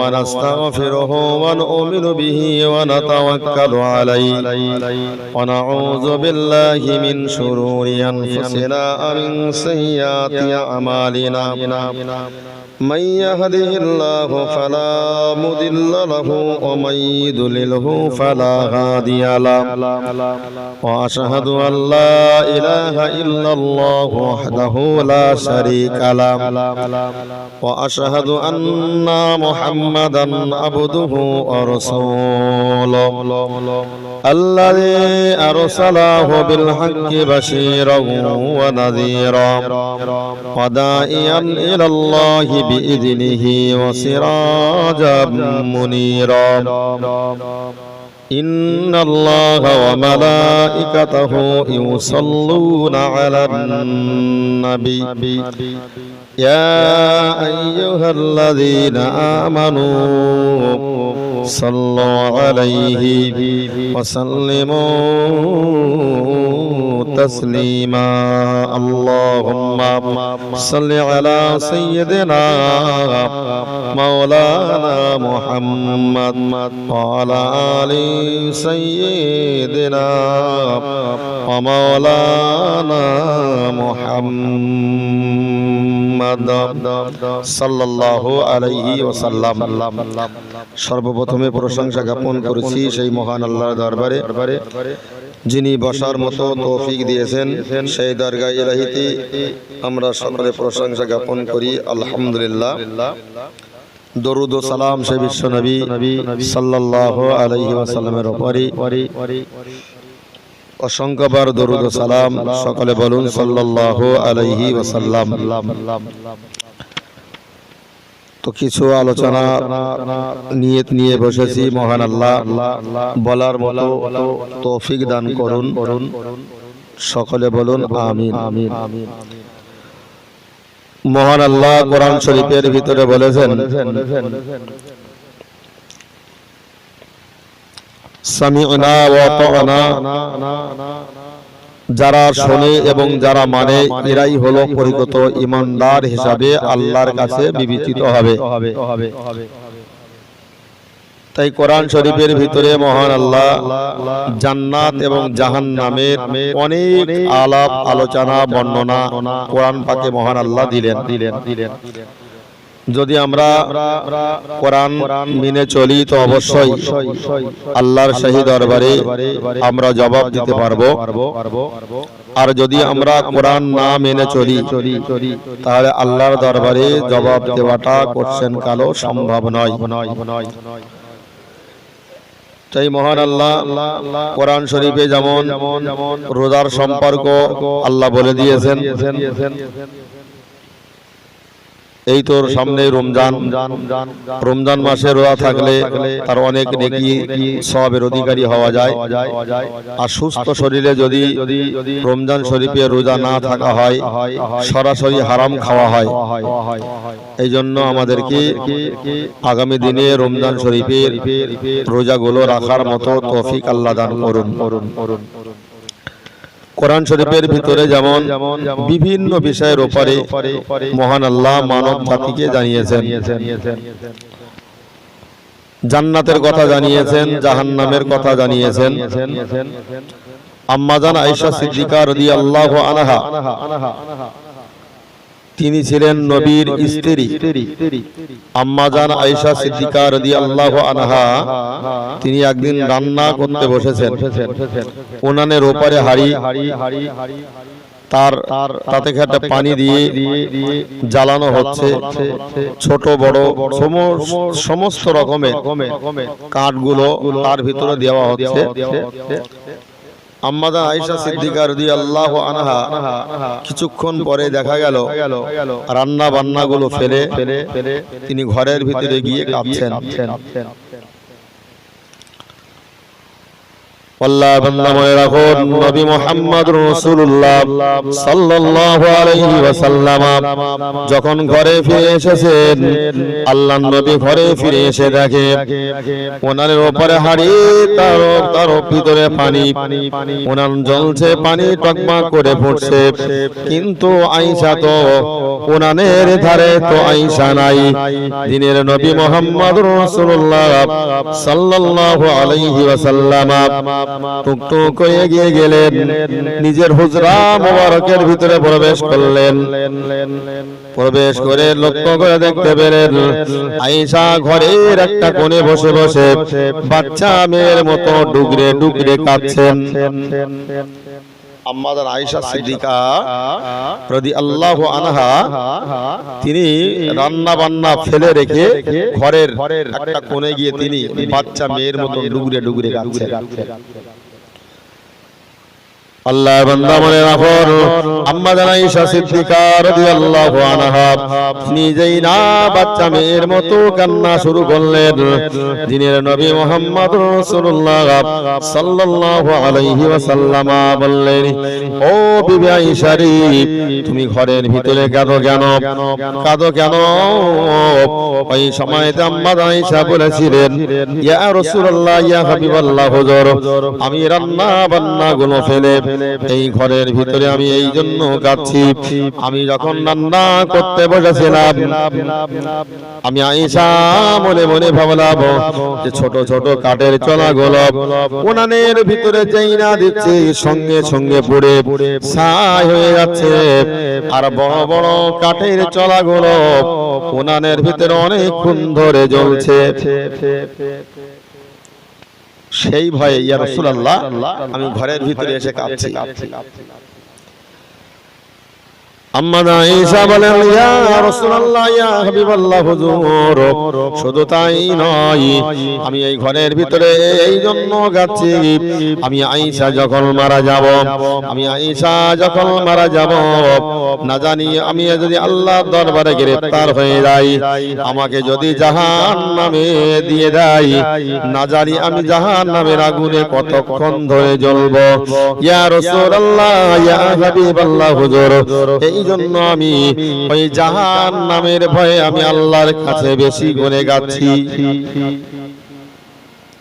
ونستغفره ونؤمن به ونتوكل عليه ونعوذ بالله من شرور أنفسنا ومن سيئات أعمالنا من يهده الله فلا مضل له ومن يضلله فلا هادي له وأشهد أن لا إله إلا الله وحده لا شريك له وأشهد أن محمدا عبده ورسوله الذي أرسله بالحق بشيرا ونذيرا وداعيا إلى الله بإذنه وسراجا منيرا إن الله وملائكته يصلون على النبي يا أيها الذين آمنوا صلوا عليه وسلموا تسليما اللهم صل على سيدنا مولانا محمد وعلى آل سيدنا ومولانا محمد সাল্লাল্লাহু আলাইহি ওয়াসাল্লাম। সর্বপ্রথমে প্রশংসা জ্ঞাপন করেছি সেই মহান আল্লাহর দরবারে, যিনি বসার মতো তৌফিক দিয়েছেন। সেই দরগা ইলাহিতে আমরা সকলে প্রশংসা জ্ঞাপন করি আলহামদুলিল্লাহ। দরুদ ও সালাম সেই বিশ্ব নবী সাল্লাল্লাহু আলাইহি ওয়াসাল্লামের উপরে অসংখ্যবার দরুদ ও সালাম। সকলে বলুন সাল্লাল্লাহু আলাইহি ওয়াসাল্লাম। তো কিছু আলোচনা নিয়ত নিয়ে বসেছি। মহান আল্লাহ বলার মতো তৌফিক দান করুন। সকলে বলুন আমিন। মহান আল্লাহ কোরআন শরীফের ভিতরে বলেছেন, সামি'না ওয়া আতা'না, যারা শোনে এবং যারা মানে এরাই হলো পরিগত ঈমানদার হিসাবে আল্লাহর কাছে বিবেচিত হবে। তাই কোরআন শরীফের ভিতরে মহান আল্লাহ জান্নাত এবং জাহান্নামের অনেক আলাপ আলোচনা বর্ণনা কোরআন পাকে মহান আল্লাহ দিলেন। যদি আমরা কোরআন মেনে চলি তো অবশ্যই আল্লাহর শাহী দরবারে আমরা জবাব দিতে পারবো। আর যদি আমরা কোরআন না মেনে চলি তাহলে আল্লাহর দরবারে জবাব দেওয়াটা কোশ্চেন কালো সম্ভব নয়। তাই মহান আল্লাহ কোরআন শরীফে যেমন রোজার সম্পর্ক আল্লাহ বলে দিয়েছেন, এই তোর সামনে রমজান মাসে রোজা থাকলে তার অনেক নেকি সওয়াবের অধিকারী হওয়া যায়। আর সুস্থ শরীরে যদি রমজান শরীফে রোজা না থাকা হয়, সরাসরি হারাম খাওয়া হয়। এই জন্য আমাদেরকে আগামী দিনে রমজান শরীফের রোজাগুলো রাখার মতো তৌফিক আল্লাহ দান করুন। কোরআন শরীফের ভিতরে যেমন বিভিন্ন বিষয়ের উপরে মহান আল্লাহ মানব জাতিকে জানিয়েছেন। জান্নাতের কথা জানিয়েছেন, জাহান্নামের কথা জানিয়েছেন। আম্মা জান আয়েশা সিদ্দিকা রাদিয়াল্লাহু আনহা, তিনি ছিলেন নবীর স্ত্রী। আম্মা জান আয়েশা সিদ্দিকা রাদিয়াল্লাহু আনহা, তিনি একদিন রান্না করতে বসেছেন। উনানের ওপারে হাড়ি, তাতে একটা পানি দিয়ে জ্বালানো হচ্ছে। ছোট বড় সমস্ত রকমের কাঠগুলো তার ভিতরে দেওয়া হচ্ছে। আম্মা জান আয়েশা সিদ্দিকা রাদিয়াল্লাহু আনহা কিছুক্ষণ পরে দেখা গেল রান্না বান্নাগুলো ফেলে তিনি ঘরের ভিতরে গিয়ে কাঁদছেন। আল্লাহর বান্দা মনে রাখো, নবী মুহাম্মদুর রাসূলুল্লাহ সাল্লাল্লাহু আলাইহি ওয়াসাল্লাম যখন ঘরে ফিরে এসেছেন, আল্লাহর নবী ঘরে ফিরে এসে দেখে ওনার উপরে হাড়ি, তার ভিতরে পানি, ওনার জ্বলছে, পানি টকমক করে ফুটছে, কিন্তু আয়েশা তো ওনানের ধারে তো আয়েশা নাই। দিনের নবী মুহাম্মদুর রাসূলুল্লাহ সাল্লাল্লাহু আলাইহি ওয়াসাল্লাম টুকটুক করে এগিয়ে গেলেন, নিজের হুজরা মোবারকের ভিতরে প্রবেশ করলেন। প্রবেশ করে লক্ষ্য করে দেখতে পেলেন আয়েশা ঘরের একটা কোণে বসে বসে বাচ্চা মেয়ের মতো ডুগরে ডুগরে কাঁদছেন। আম্মাজান আয়েশা সিদ্দিকা রাদিয়াল্লাহু আনহা তিনি রান্না বান্না ফেলে রেখে ঘরের একটা কোণে গিয়ে তিনি বাচ্চা মেয়ের মতো ডুগরে ডুগরে কাঁদছেন। আল্লাহর বান্দা মনে রাখো, আম্মাজান আয়েশা সিদ্দিকা রাদিয়াল্লাহু আনহা নিজেই না বাচ্চা মেয়ের মতো কান্না শুরু করলেন। দিনের নবী মুহাম্মদুর রাসূলুল্লাহ সাল্লাল্লাহু আলাইহি ওয়াসাল্লাম বললেন, ও বিবি আয়েশা রে, তুমি ঘরের ভিতরে কাঁদো কেন? কাঁদো কেন? ওই সময়তে আম্মাজান আয়েশা বলেছিলেন, ইয়া রাসূলুল্লাহ, ইয়া হাবিবাল্লাহ, হুজুর, আমি রান্না বান্না গুলো ফেলে এই ঘরের ভিতরে আমি এই জন্য কাঁদছি। আমি যখন রান্না করতে বসেছিলাম, আমি আয়েশা মনে মনে ভাবলাম যে ছোট ছোট কাঠের চলাগুলো উনানের ভিতরে যেই না দিচ্ছে, সঙ্গে সঙ্গে পুড়ে ছাই হয়ে যাচ্ছে, আর বড় বড় কাঠের চলাগুলো উনানের ভিতরে অনেকক্ষণ ধরে জ্বলছে। সেই ভয়ে ইয়া রাসূলুল্লাহ আমি ঘরের ভিতরে এসে কাঁদছি। আম্মা আয়েশা বলেন, ইয়া রাসূলুল্লাহ, ইয়া হাবিবাল্লাহ, হুজুর, শুধু তাই নয়, আমি এই ঘরের ভিতরে এই জন্য কাঁদছি, আমি আয়েশা যখন মারা যাব, আমি আয়েশা যখন মারা যাব, না জানি আমি যদি আল্লাহর দরবারে গ্রেফতার হয়ে যাই, আমাকে যদি জাহান্নামে দিয়ে দেয়, না জানি আমি জাহান্নামের আগুনে কতক্ষণ ধরে জ্বলব। ইয়া রাসূলুল্লাহ, ইয়া হাবিবাল্লাহ, হুজুর, এই জন্য আমি ওই জাহান্নামের ভয়ে আমি আল্লাহর কাছে বেশি গুণে গাচ্ছি।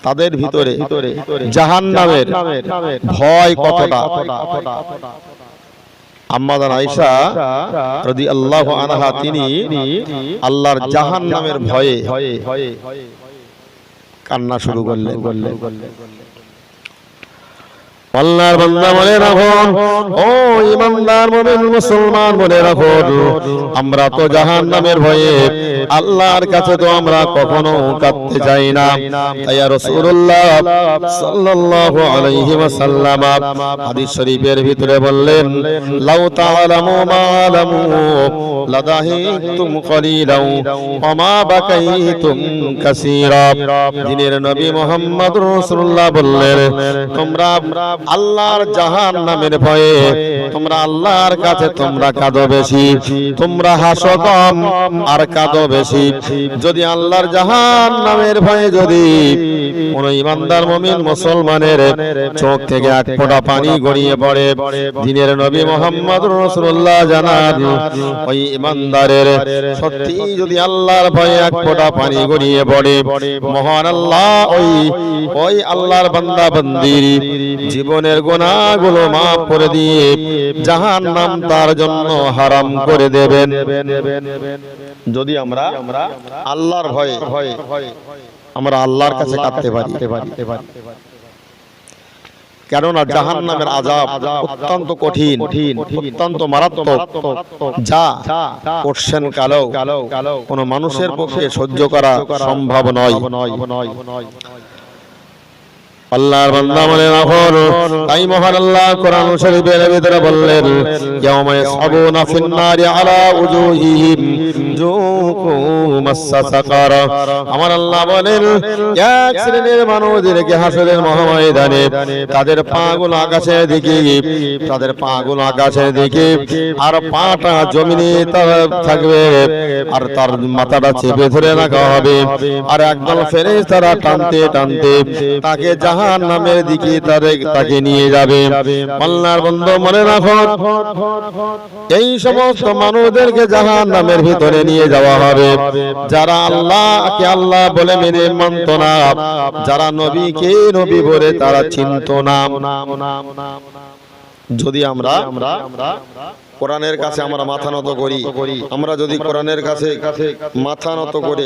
তাদের ভিতরে জাহান্নামের ভয় কতটা। আম্মাজান আয়েশা রাদিয়াল্লাহু আনহা তিনি আল্লাহর জাহান্নামের ভয়ে কান্না শুরু করলেন। আল্লাহর বান্দা মনে রাখো, ও ঈমানদার মুমিন মুসলমান মনে রাখো, আমরা তো জাহান্নামের ভয়ে আল্লাহর কাছে তো আমরা কখনো কাঁদতে চাই না। তাই রাসূলুল্লাহ সাল্লাল্লাহু আলাইহি ওয়াসাল্লাম হাদিস শরীফের ভিতরে বললেন, লাউ তাআলামু মা আলামু লাদাহিকতুম কলিলাও ওয়া মা বাকাইতুম কাসীরা। দিনের নবী মুহাম্মদুর রাসূলুল্লাহ বললেন, তোমরা আল্লাহর জাহান্নামের ভয়ে তোমরা আল্লাহর কাছে তোমরা কাঁদো বেশি, তোমরা হাসো কম আর কাঁদো বেশি। যদি আল্লাহর জাহান্নামের ভয়ে যদি কোন ঈমানদার মুমিন মুসলমানের চোখ থেকে এক ফোঁটা পানি গড়িয়ে পড়ে, দিনের নবী মুহাম্মদুর রাসূলুল্লাহ জানান, ওই ঈমানদারের সত্যি যদি আল্লাহর ভয়ে এক ফোঁটা পানি গড়িয়ে পড়ে, মহান আল্লাহ ওই আল্লাহর বান্দা বান্দির জীবনের গুনাহগুলো মাফ করে দিয়ে জাহান্নাম তার জন্য হারাম করে দেবেন। যদি আমরা আল্লাহর ভয়ে আমরা আল্লাহর কাছে কাঁদতে পারি। কেননা জাহান্নামের আযাব অত্যন্ত কঠিন, অত্যন্ত মারাত্মক, যা কোশ্চেন কালেও কোন মানুষের পক্ষে সহ্য করা সম্ভব নয়। আল্লাহর বান্দা মনে রাখো, তাই মহান আল্লাহ কোরআন শরীফের ভিতরে বললেন, ইয়াউমা ইয়াসহাবুনা ফিন নারি আলা উজুহিহিম যুকু মাসসা সাকার। আমার আল্লাহ বলেন এক শ্রেণীর মানুষদেরকে হাসরের মহাময়দানে তাদের পাগুলো আকাশের দিকে, তাদের পাগুলো আকাশের দিকে, আর পাটা জমিনে থাকবে, আর তার মাথাটা চেপে ধরে রাখা হবে, আর একদল ফেরেশতারা টানতে টানতে তাকে জাহান্নামের দিকে তাকে নিয়ে যাবে। আল্লাহর বান্দা মনে রাখো, এই সমস্ত মানুষদেরকে জাহান্নামের ভিতরে নিয়ে যাওয়া হবে যারা আল্লাহকে আল্লাহ বলে মেনে মানত না, যারা নবীকে নবী বলে তারা চিনত না। যদি আমরা কোরআনের কাছে আমরা মাথা নত করি, আমরা যদি কোরআনের কাছে মাথা নত করে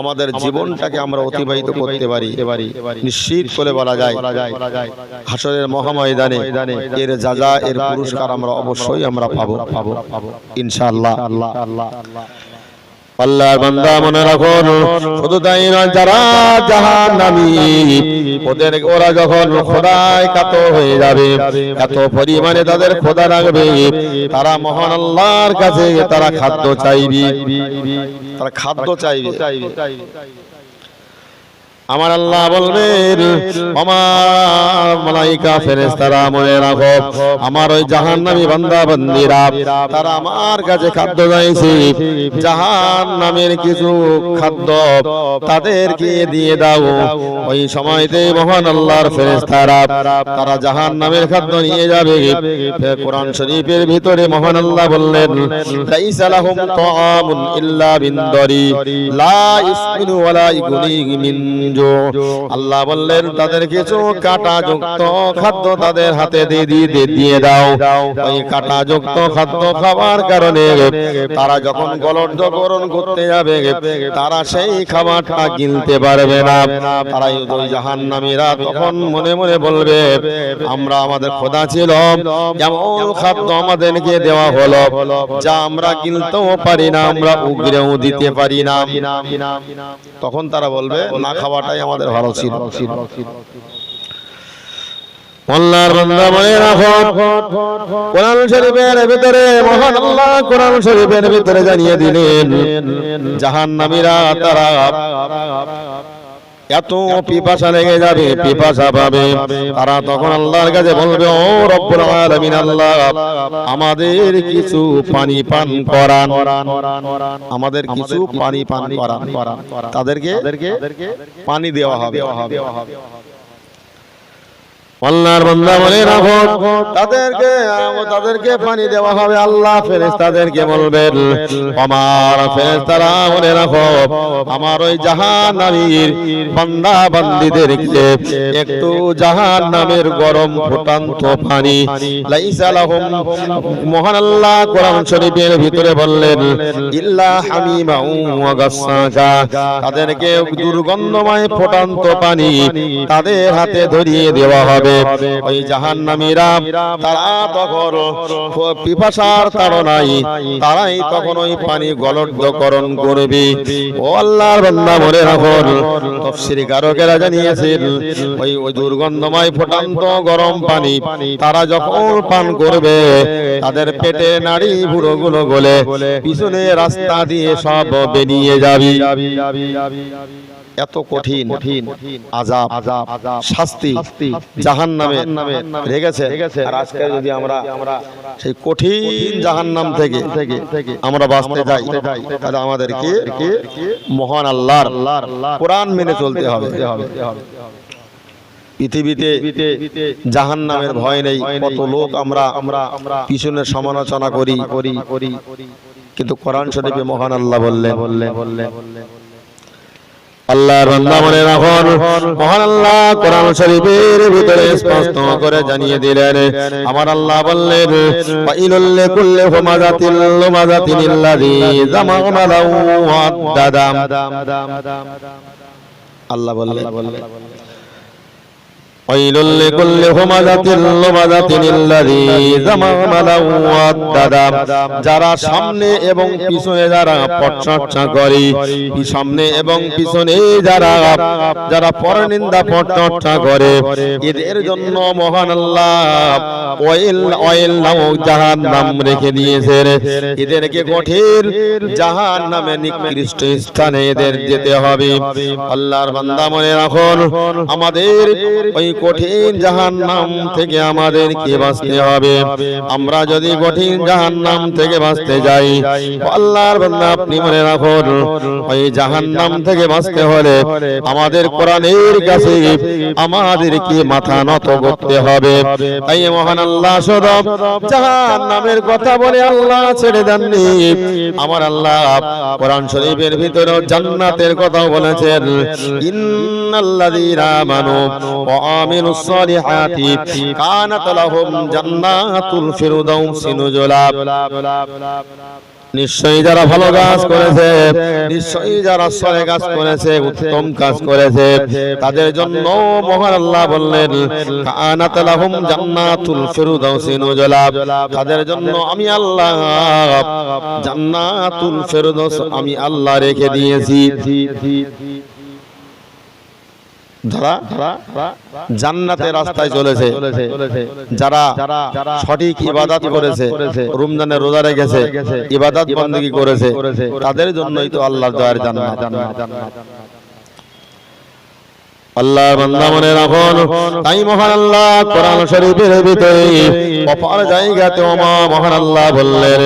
আমাদের জীবনটাকে আমরা অতিবাহিত করতে পারি, নিশ্চিত করে বলা যায় হাসরের মহাময়দানে এর যাজা, এর পুরস্কার আমরা অবশ্যই আমরা পাবো ইনশাআল্লাহ। আল্লাহর বান্দা মনে রাখো, শুধু তাই নয়, যারা জাহান্নামী ওরা যখন খোদায় কাতর হয়ে যাবে, এত পরিমাণে তাদের খোদা লাগবে, তারা মহান আল্লাহর কাছে তারা খাদ্য চাইবে, তারা খাদ্য চাইবে। আমার আল্লাহ বলবেন, আমার মালাইকা ফেরেশতারা মনে রাখো, আমার ওই জাহান্নামী বান্দা বান্দীরা তারা আমার কাছে খাদ্য চাইছে, জাহান্নামের কিছু খাদ্য তাদেরকে দিয়ে দাও। ওই সময়তে মহান আল্লাহর ফেরেশতারা তারা জাহান্নামের খাদ্য নিয়ে যাবে। কোরআন শরীফের ভিতরে মহান আল্লাহ বললেন, লাইসা লাহুম তাআমুন ইল্লা বিন দারি লা ইসমিনু ওয়ালা ইগুনি মিন। আল্লাহ বললেন তাদের কিছু কাঁটা যুক্ত খাদ্য তাদের হাতে দিয়ে দাও। ওই কাঁটা যুক্ত খাদ্য খাবার কারণে তারা যখন গলৎকরণ করতে যাবে তারা সেই খাবারটা গিলতে পারবে না। তারা ওই জাহান্নামীরা তখন মনে মনে বলবে, আমরা আমাদের খোদা ছিল, এমন খাদ্য আমাদেরকে দেওয়া হলো যা আমরা গিলতেও পারি না, আমরা উগরেও দিতে পারি না। তখন তারা বলবে, না খাওয়াটাই আমাদের ভালো ছিল। আল্লাহর বান্দা মনে রাখো, কোরআন শরীফের ভিতরে মহান আল্লাহ কোরআন শরীফের ভিতরে জানিয়ে দিলেন, জাহান্নামীরা তারা এত পিপাসা লেগে যাবে, পিপাসা পাবে, তারা তখন আল্লাহর কাছে বলবে, ও রব্বুল আলামিন আল্লাহ, আমাদের কিছু পানি পান করান, আমাদের কিছু পানি পান করান। তাদেরকে পানি দেওয়া হবে। আল্লাহর বান্দা মনে রাখো, তাদেরকে পানি দেওয়া হবে। আল্লাহ ফেরেশতাদেরকে বলবেন, আমার ফেরেশতারা মনে রাখো, আমার ওই জাহান্নামীর বান্দা বান্দীদেরকে একটু জাহান্নামের গরম ফুটান্ত পানি, লাইসা লাহুম, মহান আল্লাহ কোরআন শরীফের ভিতরে বললেন, ইল্লা হামিমা ওয়া গাসসাকা, তাদেরকে দুর্গন্ধময় ফুটান্ত পানি তাদের হাতে ধরিয়ে দেওয়া হবে। ওই জাহান্নামীরা তারা তখন পিপাসার তাড়নায় তারাই তখন ওই পানি গলৎকরণ করবে। ও আল্লাহর বান্দা মনে রাখো, তাফসীরে কারকেরা জানিয়েছেন, ওই দুর্গন্ধময় ফুটান্ত গরম পানি তারা যখন পান করবে, তাদের পেটে নাড়ি ভুঁড়োগুলো গলে পিছনে রাস্তা দিয়ে সব বেরিয়ে যাবে। এত কঠিন আযাব, শাস্তি জাহান্নামে রেখেছে। আর আজকে যদি আমরা সেই কঠিন জাহান্নাম থেকে আমরা বাঁচতে যাই, তাহলে আমাদেরকে মহান আল্লাহর কোরআন মেনে চলতে হবে। পৃথিবীতে জাহান্নামের ভয় নেই, কত লোক আমরা পিছনে সমালোচনা করি, কিন্তু কোরআন শরীফে মহান আল্লাহ বললেন, আল্লাহর বান্দা মনে রাখুন, মহান আল্লাহ কোরআন শরীফের ভিতরে স্পষ্ট করে জানিয়ে দিলেন, আমার আল্লাহ বললেন, ওয়াইলুল লিকুল্লি হুমাযাতিল লুমাযাতিন আল্লাযী জামা মালাউ ওয়া আদ্দাদা। আল্লাহ বললেন, ওয়াইলুল লিকুল্লি হুমাযাতিল লুমাযাতিন আল্লাযী জামা মালাউ ওয়াদ্দাদা। যারা সামনে এবং পিছনে যারা পরচর্চা করে, সামনে এবং পিছনে যারা যারা পরনিন্দা পরচর্চা করে, এদের জন্য মহান আল্লাহ ওয়াইল নামক জাহান্নাম রেখে দিয়েছেন। এদেরকে কঠিন জাহান্নামে নিকৃষ্ট স্থানে এদের যেতে হবে। আল্লাহর বান্দা মনে রাখুন, আমাদের ওই কঠিন জাহান্নাম থেকে আমাদেরকে বাঁচতে হবে। আমরা যদি কঠিন জাহান্নাম থেকে বাঁচতে যাই, আল্লাহর বান্দা আপনি মনে রাখুন, ওই জাহান্নাম থেকে বাঁচতে হলে আমাদের কোরআনের কাছে আমাদেরকে মাথা নত করতে হবে। তাই মহান আল্লাহ শুধু জাহান্নামের কথা বলে আল্লাহ ছেড়ে দেননি, আমার আল্লাহ কোরআন শরীফের ভিতরে জান্নাতের কথা বলেছেন। ইন্নাল্লাযীনা আমানু ওয়া আমিলুস সালিহাতি কানাত লাহুম জান্নাতুল ফিরদাউসি নুজুলা। নিশ্চয়ই যারা ভালো কাজ করেছে, নিশ্চয়ই যারা সলে কাজ করেছে, উত্তম কাজ করেছে, তাদের জন্য মহান আল্লাহ বললেন কানাত লাহুম জান্নাতুল ফিরদাউসি নুজুলা। তাদের জন্য আমি আল্লাহ জান্নাতুল ফিরদাউস আমি আল্লাহ রেখে দিয়েছি। যারা জান্নাতের রাস্তায় চলেছে, যারা সঠিক ইবাদত করেছে, রমজানের রোজা রেখেছে, ইবাদত বندگی করেছে, তাদের জন্যই তো আল্লাহর দয়ার জান্নাত। আল্লাহর বান্দা মনে রাখুন, তাই মহান আল্লাহ কোরআন শরীফের ভিতরে অপার জায়গাতে মহান আল্লাহ বললেন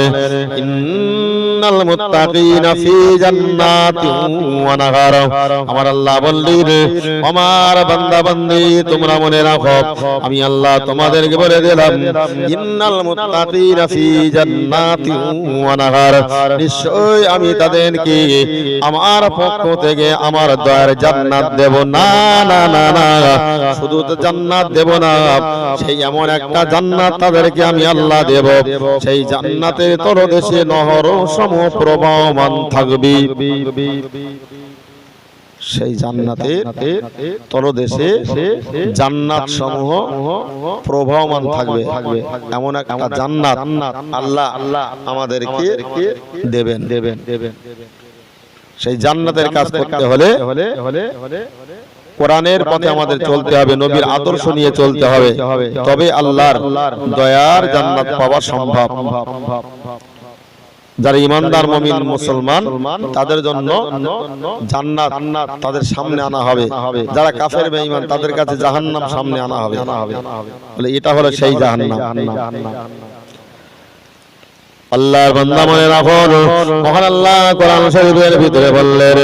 ইন্নাল মুত্তাকিনা ফি জান্নাতিন ওয়া নাহার। আমার আল্লাহ বললেন, আমার বান্দা বান্দি তোমরা মনে রাখো, আমি আল্লাহ তোমাদেরকে বলে দিলাম ইন্নাল মুত্তাকিনা ফি জান্নাতিন ওয়া নাহার, নিশ্চয় আমি তাদেরকে আমার পক্ষ থেকে আমার দয়ার জান্নাত দেব। না না না না, শুধু তো জান্নাত দেব না, সেই এমন একটা জান্নাত তাদেরকে আমি আল্লাহ দেব, সেই জান্নাতের তলদেশে নহর সমূহ প্রবাহমান থাকবে। সেই জান্নাতের তলদেশে জান্নাত সমূহ প্রবাহমান থাকবে। এমন একটা জান্নাত আল্লাহ আমাদেরকে দেবেন। সেই জান্নাতের কাজ করতে হলে কোরআনের পথে আমাদের চলতে হবে, নবীর আদর্শ নিয়ে চলতে হবে, তবে আল্লাহর দয়ার জান্নাত পাওয়া সম্ভব। যারা ইমানদার মুমিন মুসলমান, তাদের জন্য জান্নাত তাদের সামনে আনা হবে। যারা কাফের বেঈমান, তাদের কাছে জাহান্নাম সামনে আনা হবে। বলে এটা হলো সেই জাহান্নাম। আল্লাহর বান্দা মনে রাখুন, মহান আল্লাহ কোরআন শরীফের ভিতরে বললেন,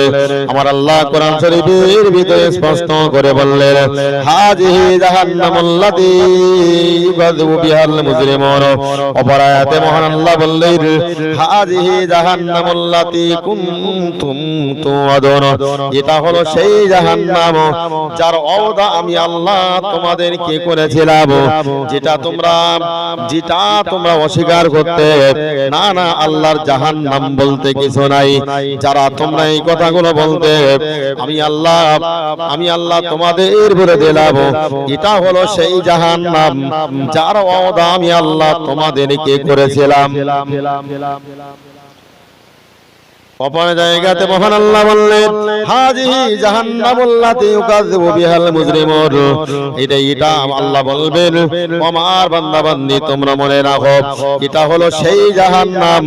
আমার আল্লাহ কোরআন শরীফের ভিতরে স্পষ্ট করে বললেন হাযিহি জাহান্নামুল্লাতী ইউকাযযিবু বিহাল মুজরিমুন। অপর আয়াতে মহান আল্লাহ বললেন হাযিহি জাহান্নামুল্লাতী কুনতুম তুআদুন। এটা হলো সেই জাহান্নাম যার ওয়াদা আমি আল্লাহ তোমাদেরকে করেছিলাম, যেটা তোমরা অস্বীকার করতে। না না, আল্লাহর জাহান্নাম বলতে কিছু নাই। যারা তোমরা এই কথাগুলো বলতে, আমি আল্লাহ তোমাদের বলে দিলাম এটা হলো সেই জাহান্নাম যার ওয়াদা আমি আল্লাহ তোমাদেরকে করেছিলাম। অপর জায়গাতে মহান আল্লাহ বললেন হাযিহি জাহান্নামুল্লাতী ইউকাযযিবু বিহাল মুজরিমুন। এটা আল্লাহ বলবেন, আমার বান্দা বান্দি তোমরা মনে রাখো, এটা হলো সেই জাহান্নাম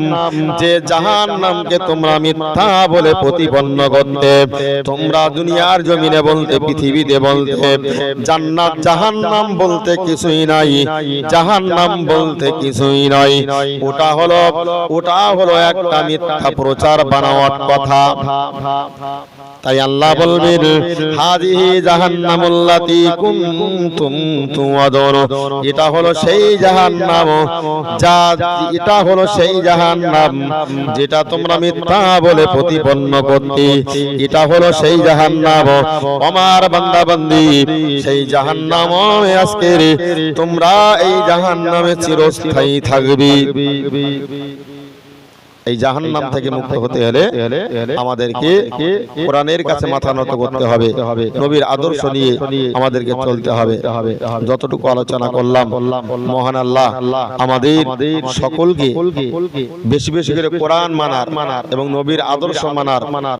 যে জাহান্নামকে তোমরা মিথ্যা বলে প্রতিপন্ন করতে। তোমরা দুনিয়ার জমিনে বলতে, পৃথিবীতে বলতে জান্নাত জাহান্নাম বলতে কিছুই নাই, জাহান্নাম বলতে কিছুই নাই। ওটা হলো একটা মিথ্যা প্রচার বানাওয়ার কথা। তাই আল্লাহ বলবেন হাযিহি জাহান্নামুল্লাতী কুনতুম তুআদুন। এটা হলো সেই জাহান্নাম যেটা তোমরা মিথ্যা বলে প্রতিপন্ন করতে। এটা হলো সেই জাহান্নাম, আমার বান্দা বান্দি সেই জাহান্নামে আজকে তোমরা এই জাহান্নামে চিরস্থায়ী থাকবে। এই জাহান্নাম থেকে মুক্ত হতে হলে আমাদেরকে কোরআনের কাছে মাথা নত করতে হবে, নবীর আদর্শ নিয়ে আমাদেরকে চলতে হবে। যতটুকু আলোচনা করলাম, মহান আল্লাহ আমাদের সকলকে বেশি বেশি করে কোরআন মানার এবং নবীর আদর্শ মানার